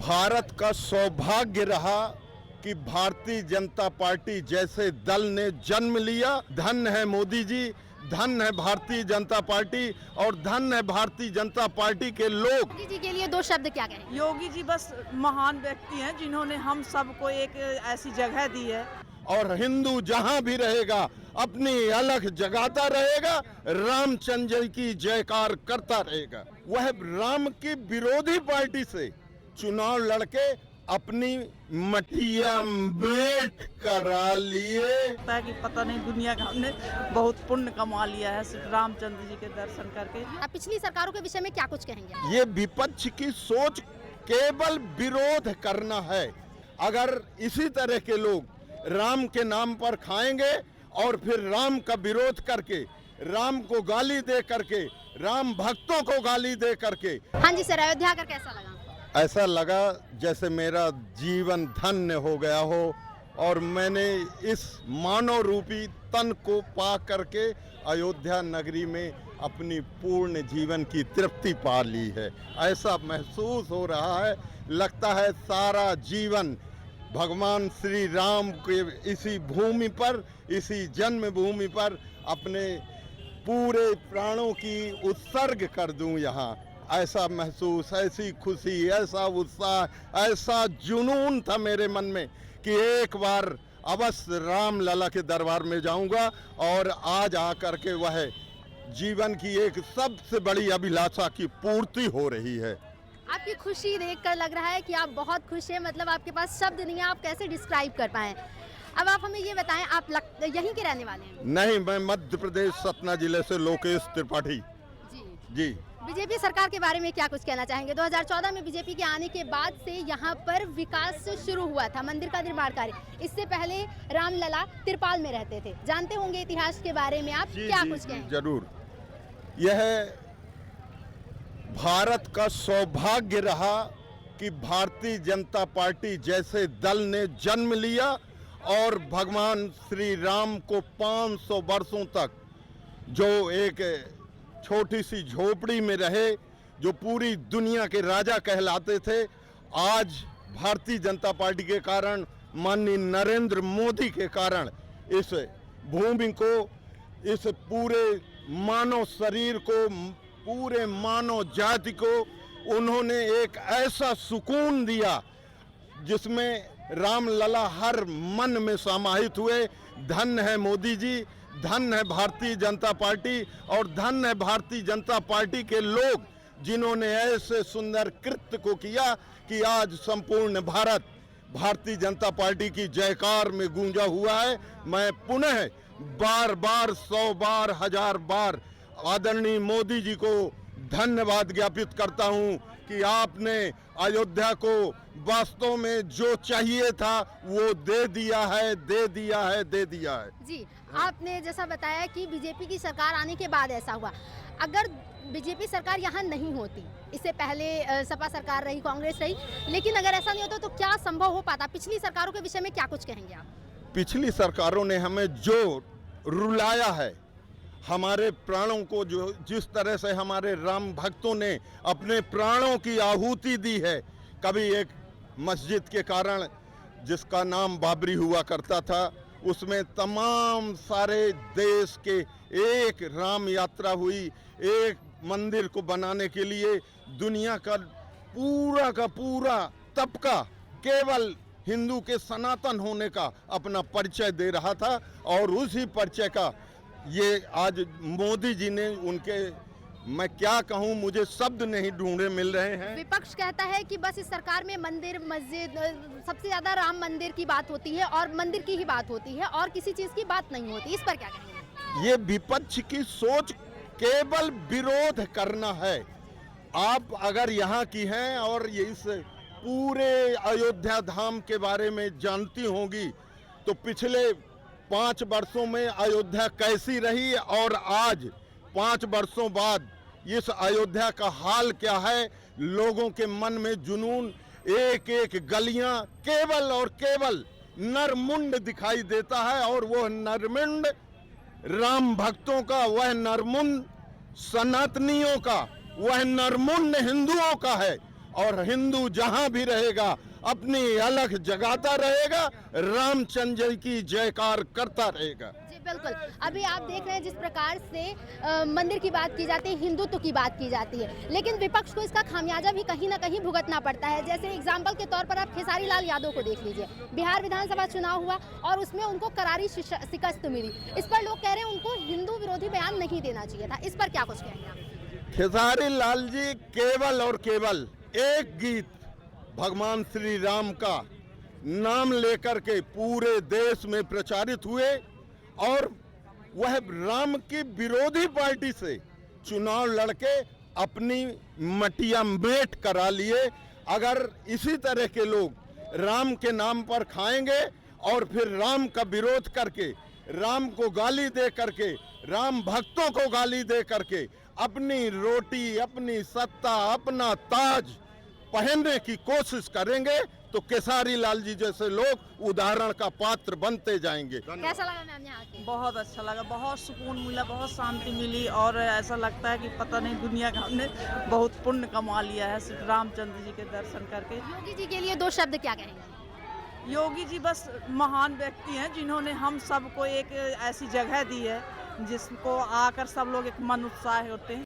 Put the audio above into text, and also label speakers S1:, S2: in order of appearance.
S1: भारत का सौभाग्य रहा कि भारतीय जनता पार्टी जैसे दल ने जन्म लिया। धन्य है मोदी जी, धन्य है भारतीय जनता पार्टी और धन्य है भारतीय जनता पार्टी के लोग।
S2: योगी जी के लिए दो शब्द क्या कहें?
S3: योगी जी बस महान व्यक्ति हैं जिन्होंने हम सबको एक ऐसी जगह दी है।
S1: और हिंदू जहां भी रहेगा अपनी अलग जगाता रहेगा, रामचंद्र की जयकार करता रहेगा। वह राम की विरोधी पार्टी से चुनाव लड़के अपनी मटिया मेट करा लिए।
S3: लगता है कि पता नहीं दुनिया का हमने बहुत पुण्य कमा लिया है सिर्फ रामचंद्र जी के दर्शन करके।
S2: आप पिछली सरकारों के विषय में क्या कुछ कहेंगे?
S1: ये विपक्ष की सोच केवल विरोध करना है। अगर इसी तरह के लोग राम के नाम पर खाएंगे और फिर राम का विरोध करके, राम को गाली दे करके, राम भक्तों को गाली दे करके।
S2: हाँ जी सर, अयोध्या आकर कैसा लगा?
S1: ऐसा लगा जैसे मेरा जीवन धन्य हो गया हो और मैंने इस मानव रूपी तन को पा करके अयोध्या नगरी में अपनी पूर्ण जीवन की तृप्ति पा ली है। ऐसा महसूस हो रहा है, लगता है सारा जीवन भगवान श्री राम के इसी भूमि पर, इसी जन्मभूमि पर अपने पूरे प्राणों की उत्सर्ग कर दूं। यहाँ ऐसा महसूस, ऐसी खुशी, ऐसा उत्साह, ऐसा जुनून था मेरे मन में कि एक बार अवश्य राम लला के दरबार में जाऊंगा। और आज आकर के वह जीवन की एक सबसे बड़ी अभिलाषा की पूर्ति हो रही है।
S2: आपकी खुशी देखकर लग रहा है कि आप बहुत खुश हैं, मतलब आपके पास शब्द नहीं है, आप कैसे डिस्क्राइब कर पाएं। अब आप हमें ये बताएं, आप यहीं के रहने वाले हैं?
S1: नहीं, मैं मध्य प्रदेश सतना जिले से लोकेश त्रिपाठी जी।
S2: बीजेपी सरकार के बारे में क्या कुछ कहना चाहेंगे? 2014 में बीजेपी के आने के बाद से यहाँ पर विकास शुरू हुआ था, मंदिर का निर्माण कार्य। इससे पहले रामलला तिरपाल में रहते थे, जानते होंगे इतिहास के बारे में, आप क्या कुछ कहेंगे?
S1: जरूर। यह भारत का सौभाग्य रहा कि भारतीय जनता पार्टी जैसे दल ने जन्म लिया और भगवान श्री राम को 500 वर्षों तक जो एक छोटी सी झोपड़ी में रहे, जो पूरी दुनिया के राजा कहलाते थे, आज भारतीय जनता पार्टी के कारण, माननीय नरेंद्र मोदी के कारण इस भूमि को, इस पूरे मानव शरीर को, पूरे मानव जाति को उन्होंने एक ऐसा सुकून दिया जिसमें रामलला हर मन में समाहित हुए। धन्य है मोदी जी, धन्य है भारतीय जनता पार्टी और धन्य है भारतीय जनता पार्टी के लोग जिन्होंने ऐसे सुंदर कृत्य को किया कि आज संपूर्ण भारत भारतीय जनता पार्टी की जयकार में गूंजा हुआ है। मैं पुनः बार बार, 100 बार, 1000 बार आदरणीय मोदी जी को धन्यवाद ज्ञापित करता हूं कि आपने अयोध्या को वास्तव में जो चाहिए था वो दे दिया है, दे दिया है, दे दिया है।
S2: जी, आपने जैसा बताया कि बीजेपी की सरकार आने के बाद ऐसा हुआ। अगर बीजेपी सरकार यहाँ नहीं होती, इससे पहले सपा सरकार रही, कांग्रेस रही, लेकिन अगर ऐसा नहीं होता तो क्या संभव हो पाता? पिछली सरकारों के विषय में क्या कुछ कहेंगे आप?
S1: पिछली सरकारों ने हमें जो रुलाया है, हमारे प्राणों को जो जिस तरह से हमारे राम भक्तों ने अपने प्राणों की आहुति दी है, कभी एक मस्जिद के कारण जिसका नाम बाबरी हुआ करता था, उसमें तमाम सारे देश के एक राम यात्रा हुई, एक मंदिर को बनाने के लिए दुनिया का पूरा तबका केवल हिंदू के सनातन होने का अपना परिचय दे रहा था। और उसी परिचय का ये आज मोदी जी ने उनके, मैं क्या कहूँ, मुझे शब्द नहीं ढूंढे मिल रहे हैं।
S2: विपक्ष कहता है कि बस इस सरकार में मंदिर, मस्जिद, सबसे ज्यादा राम मंदिर की बात होती है और मंदिर की ही बात होती है और किसी चीज की बात नहीं होती। इस पर क्या कहेंगे?
S1: ये विपक्ष की सोच केवल विरोध करना है। आप अगर यहाँ की हैं और ये इस पूरे अयोध्या धाम के बारे में जानती होंगी तो पिछले 5 वर्षों में अयोध्या कैसी रही और आज 5 वर्षों बाद इस अयोध्या का हाल क्या है। लोगों के मन में जुनून, एक एक गलियां केवल और केवल नरमुंड दिखाई देता है और वह नरमुंड राम भक्तों का, वह नरमुंड सनातनियों का, वह नरमुंड हिंदुओं का है। और हिंदू जहां भी रहेगा अपनी अलग जगाता रहेगा, रामचंद्र जी की जयकार करता रहेगा।
S2: जी बिल्कुल। अभी आप देख रहे हैं जिस प्रकार से मंदिर की बात की जाती है, हिंदुत्व की बात की जाती है, लेकिन विपक्ष को इसका खामियाजा भी कहीं ना कहीं भुगतना पड़ता है। जैसे एग्जाम्पल के तौर पर आप खेसारी लाल यादव को देख लीजिए, बिहार विधानसभा चुनाव हुआ और उसमें उनको करारी शिकस्त मिली। इस पर लोग कह रहे हैं उनको हिंदू विरोधी बयान नहीं देना चाहिए था। इस पर क्या कुछ कहेंगे आप?
S1: खेसारी लाल जी केवल और केवल एक गीत भगवान श्री राम का नाम लेकर के पूरे देश में प्रचारित हुए और वह राम की विरोधी पार्टी से चुनाव लड़के अपनी मटिया मेट करा लिए। अगर इसी तरह के लोग राम के नाम पर खाएंगे और फिर राम का विरोध करके, राम को गाली दे करके, राम भक्तों को गाली दे करके अपनी रोटी, अपनी सत्ता, अपना ताज पहनने की कोशिश करेंगे तो केसारी लाल जी जैसे लोग उदाहरण का पात्र बनते जाएंगे।
S2: कैसा लगा मैम यहाँ के?
S3: बहुत अच्छा लगा, बहुत सुकून मिला, बहुत शांति मिली और ऐसा लगता है कि पता नहीं दुनिया का हमने बहुत पुण्य कमा लिया है सिर्फ रामचंद्र जी के दर्शन करके।
S2: योगी जी के लिए दो शब्द क्या कहेंगे?
S3: योगी जी बस महान व्यक्ति हैं जिन्होंने हम सबको एक ऐसी जगह दी है जिसको आकर सब लोग एक मन उत्साह होते हैं।